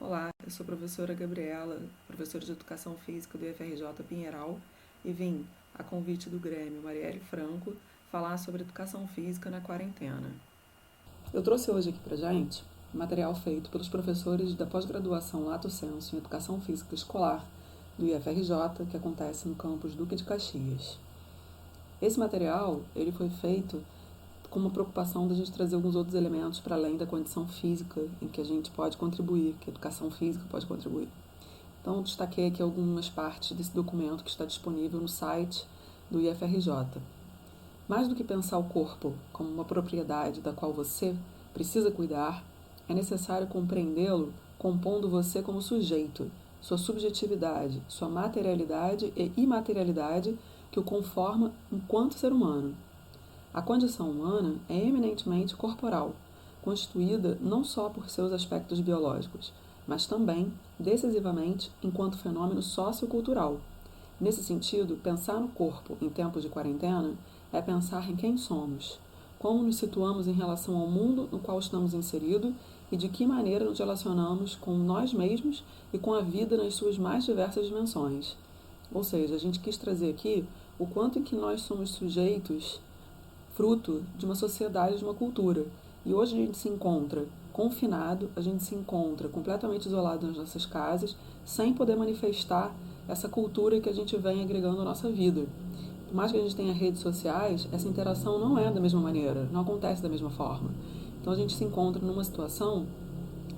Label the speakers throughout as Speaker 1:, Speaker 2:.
Speaker 1: Olá, eu sou a professora Gabriela, professora de Educação Física do IFRJ Pinheiral, e vim, a convite do Grêmio Marielle Franco, falar sobre educação física na quarentena. Eu trouxe hoje aqui pra gente material feito pelos professores da pós-graduação Lato Sensu em Educação Física Escolar do IFRJ, que acontece no campus Duque de Caxias. Esse material ele foi feito com uma preocupação da gente trazer alguns outros elementos para além da condição física em que a gente pode contribuir, que a educação física pode contribuir. Então, destaquei aqui algumas partes desse documento que está disponível no site do IFRJ. Mais do que pensar o corpo como uma propriedade da qual você precisa cuidar, é necessário compreendê-lo compondo você como sujeito, sua subjetividade, sua materialidade e imaterialidade que o conforma enquanto ser humano. A condição humana é eminentemente corporal, constituída não só por seus aspectos biológicos, mas também, decisivamente, enquanto fenômeno sociocultural. Nesse sentido, pensar no corpo em tempos de quarentena é pensar em quem somos, como nos situamos em relação ao mundo no qual estamos inseridos e de que maneira nos relacionamos com nós mesmos e com a vida nas suas mais diversas dimensões. Ou seja, a gente quis trazer aqui o quanto em que nós somos sujeitos fruto de uma sociedade, de uma cultura. E hoje a gente se encontra confinado, a gente se encontra completamente isolado nas nossas casas, sem poder manifestar essa cultura que a gente vem agregando à nossa vida. Por mais que a gente tenha redes sociais, essa interação não é da mesma maneira, não acontece da mesma forma. Então a gente se encontra numa situação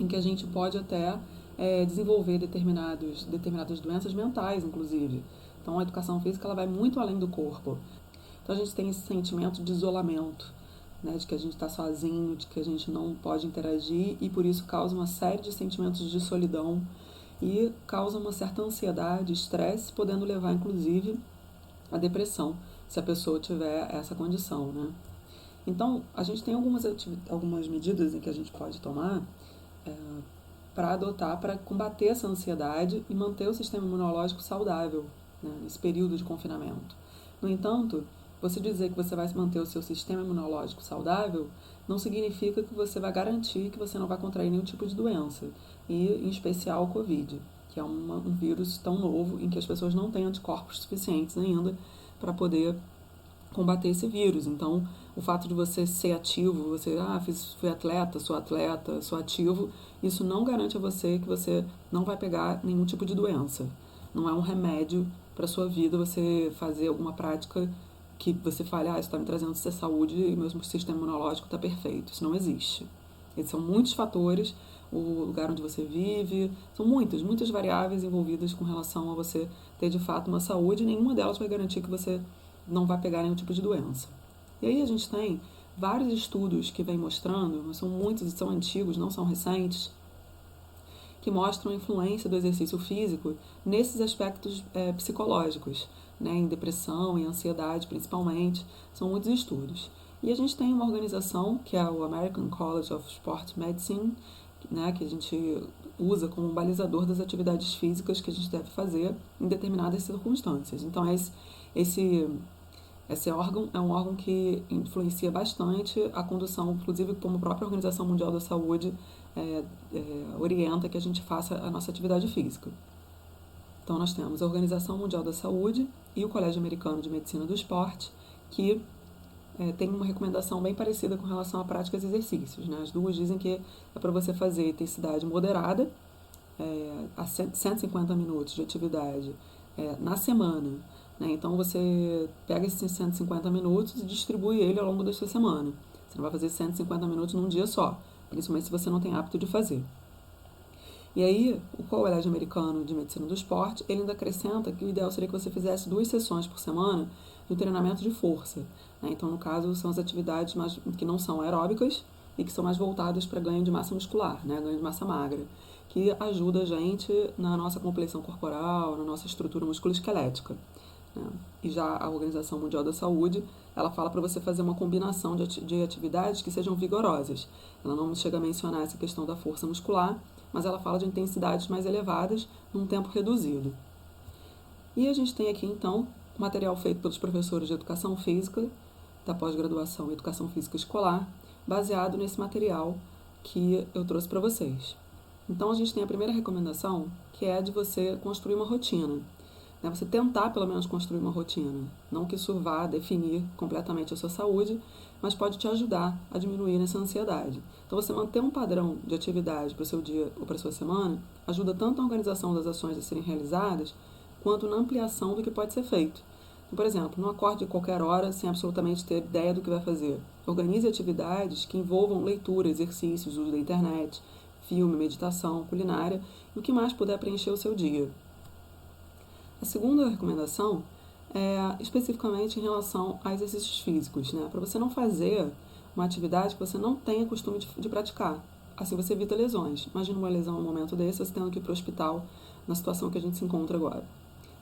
Speaker 1: em que a gente pode até desenvolver determinadas doenças mentais, inclusive. Então a educação física ela vai muito além do corpo. Então a gente tem esse sentimento de isolamento, né, de que a gente está sozinho, de que a gente não pode interagir e por isso causa uma série de sentimentos de solidão e causa uma certa ansiedade, estresse, podendo levar inclusive à depressão, se a pessoa tiver essa condição, né? Então a gente tem algumas medidas em que a gente pode tomar para adotar, para combater essa ansiedade e manter o sistema imunológico saudável, né, nesse período de confinamento. No entanto, você dizer que você vai manter o seu sistema imunológico saudável não significa que você vai garantir que você não vai contrair nenhum tipo de doença, e em especial o Covid, que é um vírus tão novo em que as pessoas não têm anticorpos suficientes ainda para poder combater esse vírus. Então, o fato de você ser ativo, você, fui atleta, sou ativo, isso não garante a você que você não vai pegar nenhum tipo de doença. Não é um remédio para a sua vida você fazer alguma prática que você fale, isso está me trazendo saúde e meu sistema imunológico está perfeito. Isso não existe. Esses são muitos fatores, o lugar onde você vive, são muitas variáveis envolvidas com relação a você ter de fato uma saúde e nenhuma delas vai garantir que você não vai pegar nenhum tipo de doença. E aí a gente tem vários estudos que vêm mostrando, são muitos e são antigos, não são recentes, que mostram a influência do exercício físico nesses aspectos psicológicos, né, em depressão, em ansiedade principalmente, são muitos estudos. E a gente tem uma organização, que é o American College of Sport Medicine, né, que a gente usa como balizador das atividades físicas que a gente deve fazer em determinadas circunstâncias. Então, esse órgão é um órgão que influencia bastante a condução, inclusive como a própria Organização Mundial da Saúde orienta que a gente faça a nossa atividade física. Então nós temos a Organização Mundial da Saúde e o Colégio Americano de Medicina do Esporte, que tem uma recomendação bem parecida com relação a práticas e exercícios. Né? As duas dizem que é para você fazer intensidade moderada, a 150 minutos de atividade na semana. Né? Então você pega esses 150 minutos e distribui ele ao longo da sua semana. Você não vai fazer 150 minutos num dia só, principalmente se você não tem hábito de fazer. E aí, o Colégio Americano de Medicina do Esporte, ele ainda acrescenta que o ideal seria que você fizesse 2 sessões por semana de treinamento de força. Né? Então, no caso, são as atividades que não são aeróbicas e que são mais voltadas para ganho de massa muscular, né? Ganho de massa magra, que ajuda a gente na nossa complexão corporal, na nossa estrutura musculoesquelética. Né? E já a Organização Mundial da Saúde, ela fala para você fazer uma combinação de atividades que sejam vigorosas. Ela não chega a mencionar essa questão da força muscular, mas ela fala de intensidades mais elevadas num tempo reduzido. E a gente tem aqui, então, material feito pelos professores de Educação Física, da pós-graduação em Educação Física Escolar, baseado nesse material que eu trouxe para vocês. Então a gente tem a primeira recomendação, que é de você construir uma rotina. Você tentar pelo menos construir uma rotina. Não que isso vá definir completamente a sua saúde, mas pode te ajudar a diminuir essa ansiedade. Então você manter um padrão de atividade para o seu dia ou para a sua semana ajuda tanto na organização das ações a serem realizadas, quanto na ampliação do que pode ser feito. Então, por exemplo, não acorde a qualquer hora sem absolutamente ter ideia do que vai fazer. Organize atividades que envolvam leitura, exercícios, uso da internet, filme, meditação, culinária e o que mais puder preencher o seu dia. A segunda recomendação é especificamente em relação a exercícios físicos, para você não fazer uma atividade que você não tenha costume de praticar. Assim você evita lesões. Imagina uma lesão no momento desse, você tendo que ir para o hospital na situação que a gente se encontra agora.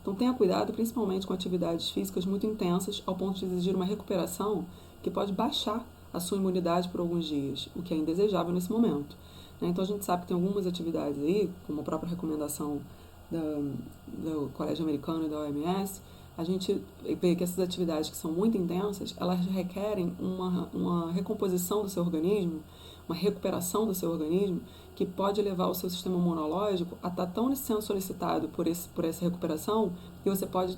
Speaker 1: Então tenha cuidado principalmente com atividades físicas muito intensas ao ponto de exigir uma recuperação que pode baixar a sua imunidade por alguns dias, o que é indesejável nesse momento. Então a gente sabe que tem algumas atividades aí, como a própria recomendação do Colégio Americano e da OMS, a gente vê que essas atividades que são muito intensas, elas requerem uma recomposição do seu organismo, uma recuperação do seu organismo, que pode levar o seu sistema imunológico a estar tão sendo solicitado por essa recuperação, que você pode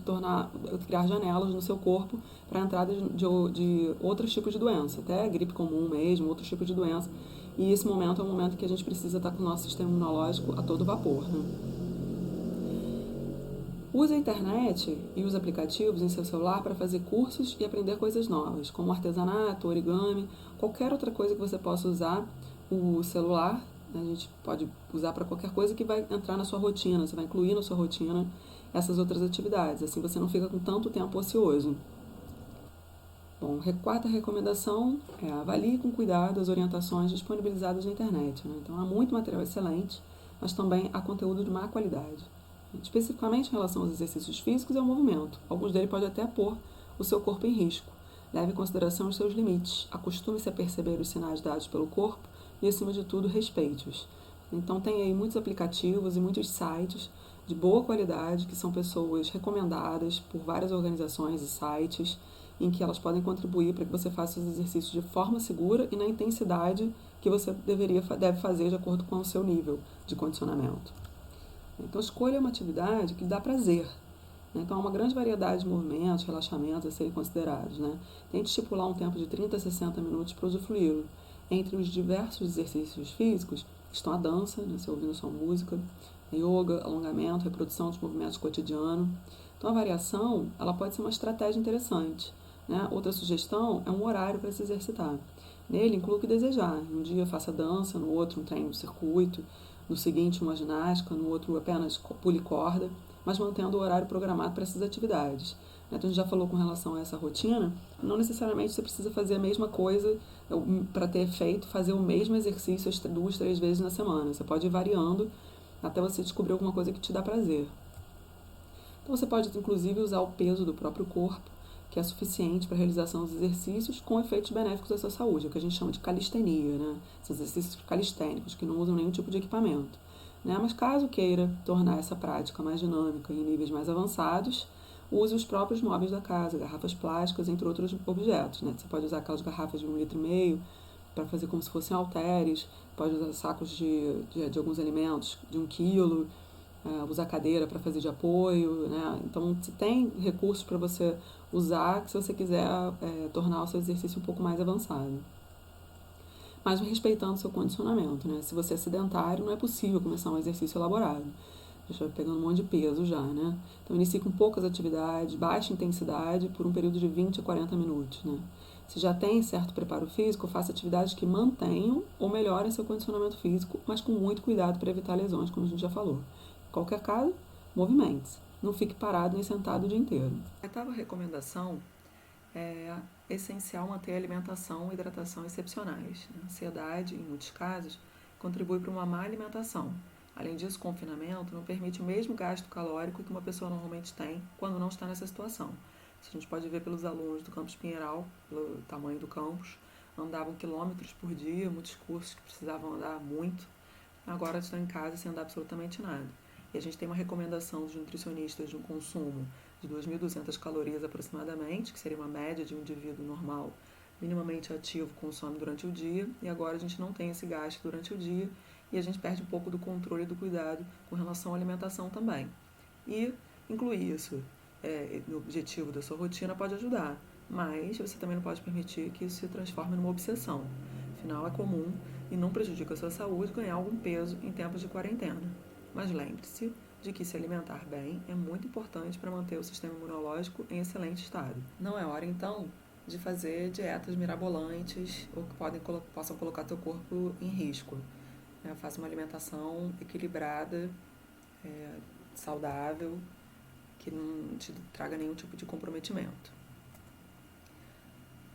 Speaker 1: criar janelas no seu corpo para a entrada de outros tipos de doença, até gripe comum mesmo, outros tipos de doença. E esse momento é um momento que a gente precisa estar com o nosso sistema imunológico a todo vapor, Use a internet e os aplicativos em seu celular para fazer cursos e aprender coisas novas, como artesanato, origami, qualquer outra coisa que você possa usar o celular. A gente pode usar para qualquer coisa que vai entrar na sua rotina, você vai incluir na sua rotina essas outras atividades, assim você não fica com tanto tempo ocioso. Bom, quarta recomendação é avalie com cuidado as orientações disponibilizadas na internet. Então há muito material excelente, mas também há conteúdo de má qualidade. Especificamente em relação aos exercícios físicos e ao movimento. Alguns deles podem até pôr o seu corpo em risco. Leve em consideração os seus limites. Acostume-se a perceber os sinais dados pelo corpo e, acima de tudo, respeite-os. Então tem aí muitos aplicativos e muitos sites de boa qualidade, que são pessoas recomendadas por várias organizações e sites, em que elas podem contribuir para que você faça os exercícios de forma segura e na intensidade que você deve fazer de acordo com o seu nível de condicionamento. Então, escolha uma atividade que lhe dá prazer. Então, há uma grande variedade de movimentos, relaxamentos a serem considerados. Tente estipular um tempo de 30 a 60 minutos para usufruí-lo. Entre os diversos exercícios físicos estão a dança, você ouvindo sua música, yoga, alongamento, reprodução dos movimentos cotidianos. Então, a variação ela pode ser uma estratégia interessante. Outra sugestão é um horário para se exercitar. Nele, inclua o que desejar. Um dia faça dança, no outro um treino de circuito, no seguinte uma ginástica, no outro apenas pule corda, mas mantendo o horário programado para essas atividades. Então a gente já falou com relação a essa rotina, não necessariamente você precisa fazer a mesma coisa para ter efeito, fazer o mesmo exercício 2, 3 vezes na semana. Você pode ir variando até você descobrir alguma coisa que te dá prazer. Então você pode inclusive usar o peso do próprio corpo, que é suficiente para a realização dos exercícios com efeitos benéficos à sua saúde, é o que a gente chama de calistenia, Esses exercícios calistênicos, que não usam nenhum tipo de equipamento. Mas caso queira tornar essa prática mais dinâmica em níveis mais avançados, use os próprios móveis da casa, garrafas plásticas, entre outros objetos. Você pode usar aquelas garrafas de 1,5 litro para fazer como se fossem halteres, pode usar sacos de alguns alimentos de 1 quilo, usar cadeira para fazer de apoio, Então, se tem recursos para você usar, se você quiser tornar o seu exercício um pouco mais avançado. Mas respeitando o seu condicionamento, Se você é sedentário, não é possível começar um exercício elaborado. Já vai pegando um monte de peso já, Então, inicie com poucas atividades, baixa intensidade, por um período de 20 a 40 minutos, Se já tem certo preparo físico, faça atividades que mantenham ou melhorem seu condicionamento físico, mas com muito cuidado para evitar lesões, como a gente já falou. Em qualquer caso, movimente-se. Não fique parado nem sentado o dia inteiro. A oitava recomendação é essencial manter a alimentação e hidratação excepcionais. A ansiedade, em muitos casos, contribui para uma má alimentação. Além disso, o confinamento não permite o mesmo gasto calórico que uma pessoa normalmente tem quando não está nessa situação. Isso a gente pode ver pelos alunos do campus Pinheiral, pelo tamanho do campus, andavam quilômetros por dia, muitos cursos que precisavam andar muito, agora estão em casa sem andar absolutamente nada. E a gente tem uma recomendação dos nutricionistas de um consumo de 2.200 calorias aproximadamente, que seria uma média de um indivíduo normal, minimamente ativo, consome durante o dia, e agora a gente não tem esse gasto durante o dia, e a gente perde um pouco do controle e do cuidado com relação à alimentação também. E incluir isso no objetivo da sua rotina pode ajudar, mas você também não pode permitir que isso se transforme numa obsessão. Afinal, é comum e não prejudica a sua saúde ganhar algum peso em tempos de quarentena. Mas lembre-se de que se alimentar bem é muito importante para manter o sistema imunológico em excelente estado. Não é hora, então, de fazer dietas mirabolantes ou que possam colocar teu corpo em risco. Faça uma alimentação equilibrada, saudável, que não te traga nenhum tipo de comprometimento.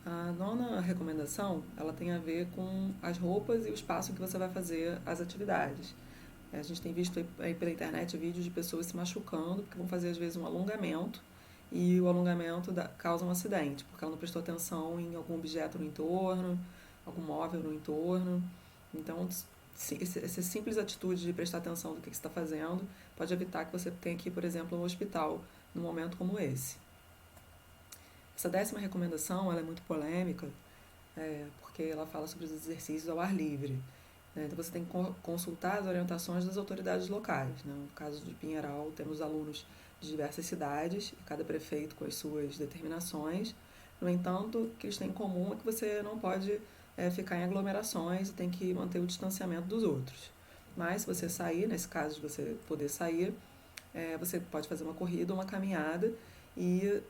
Speaker 1: A nona recomendação, ela tem a ver com as roupas e o espaço em que você vai fazer as atividades. A gente tem visto aí pela internet vídeos de pessoas se machucando, porque vão fazer às vezes um alongamento, e o alongamento causa um acidente, porque ela não prestou atenção em algum objeto no entorno, algum móvel no entorno. Então, essa simples atitude de prestar atenção no que você está fazendo pode evitar que você tenha que ir, por exemplo, ao hospital num momento como esse. Essa 10ª recomendação ela é muito polêmica, porque ela fala sobre os exercícios ao ar livre. Então você tem que consultar as orientações das autoridades locais. No caso de Pinheiral, temos alunos de diversas cidades, e cada prefeito com as suas determinações. No entanto, o que eles têm em comum é que você não pode ficar em aglomerações e tem que manter o distanciamento dos outros. Mas se você sair, nesse caso de você poder sair, você pode fazer uma corrida ou uma caminhada e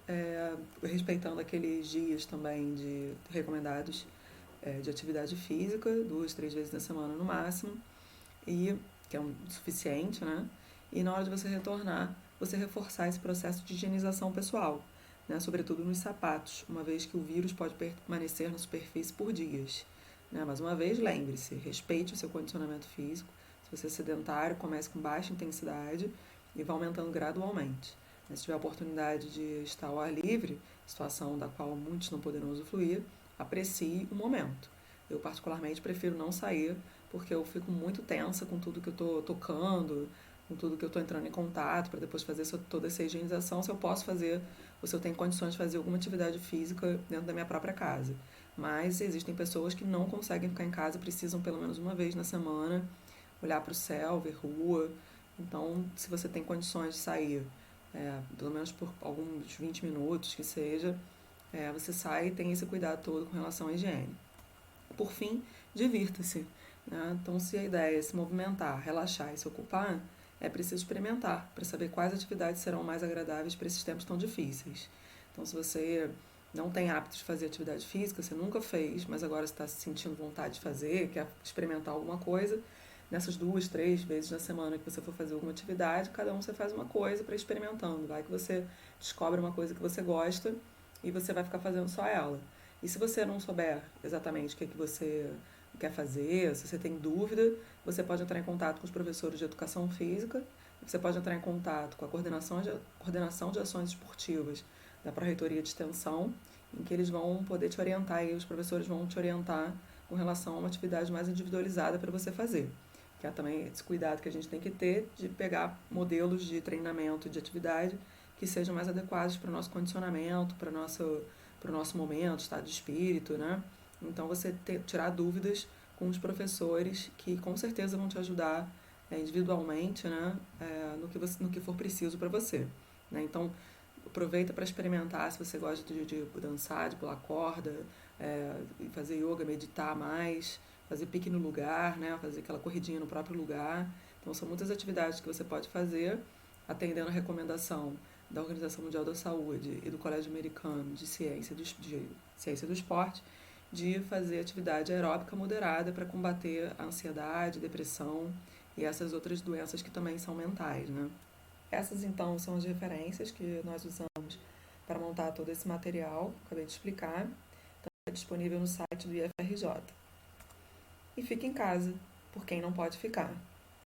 Speaker 1: respeitando aqueles dias também recomendados de atividade física, 2, 3 vezes na semana no máximo, e que é suficiente, né? E na hora de você retornar, você reforçar esse processo de higienização pessoal, né? Sobretudo nos sapatos, uma vez que o vírus pode permanecer na superfície por dias. Né? Mais uma vez, lembre-se, respeite o seu condicionamento físico. Se você é sedentário, comece com baixa intensidade e vá aumentando gradualmente. Se tiver a oportunidade de estar ao ar livre, situação da qual muitos não poderão usufruir, aprecie o momento. Eu particularmente prefiro não sair, porque eu fico muito tensa com tudo que eu estou tocando, com tudo que eu estou entrando em contato, para depois fazer toda essa higienização, se eu posso fazer, ou se eu tenho condições de fazer alguma atividade física dentro da minha própria casa. Mas existem pessoas que não conseguem ficar em casa, precisam pelo menos uma vez na semana olhar para o céu, ver rua. Então, se você tem condições de sair, pelo menos por alguns 20 minutos que seja, você sai e tem esse cuidado todo com relação à higiene. Por fim, divirta-se. Né? Então, se a ideia é se movimentar, relaxar e se ocupar, é preciso experimentar para saber quais atividades serão mais agradáveis para esses tempos tão difíceis. Então, se você não tem hábito de fazer atividade física, você nunca fez, mas agora está se sentindo vontade de fazer, quer experimentar alguma coisa, nessas 2, 3 vezes na semana que você for fazer alguma atividade, cada um você faz uma coisa para ir experimentando. Vai que você descobre uma coisa que você gosta e você vai ficar fazendo só ela. E se você não souber exatamente o que você quer fazer, se você tem dúvida, você pode entrar em contato com os professores de educação física, você pode entrar em contato com a coordenação de ações esportivas da Pró-Reitoria de Extensão, em que eles vão poder te orientar e os professores vão te orientar com relação a uma atividade mais individualizada para você fazer. Que é também esse cuidado que a gente tem que ter de pegar modelos de treinamento, de atividade que sejam mais adequados para o nosso condicionamento, para o nosso momento, estado de espírito, né? Então, você tirar dúvidas com os professores que com certeza vão te ajudar individualmente, né? No que for preciso para você. Né? Então, aproveita para experimentar se você gosta de dançar, de pular corda, fazer yoga, meditar mais, fazer pique no lugar, né? Fazer aquela corridinha no próprio lugar. Então, são muitas atividades que você pode fazer, atendendo a recomendação da Organização Mundial da Saúde e do Colégio Americano de Ciência do Esporte, de fazer atividade aeróbica moderada para combater a ansiedade, depressão e essas outras doenças que também são mentais, né? Essas, então, são as referências que nós usamos para montar todo esse material, acabei de explicar. Então, é disponível no site do IFRJ. E fique em casa, por quem não pode ficar.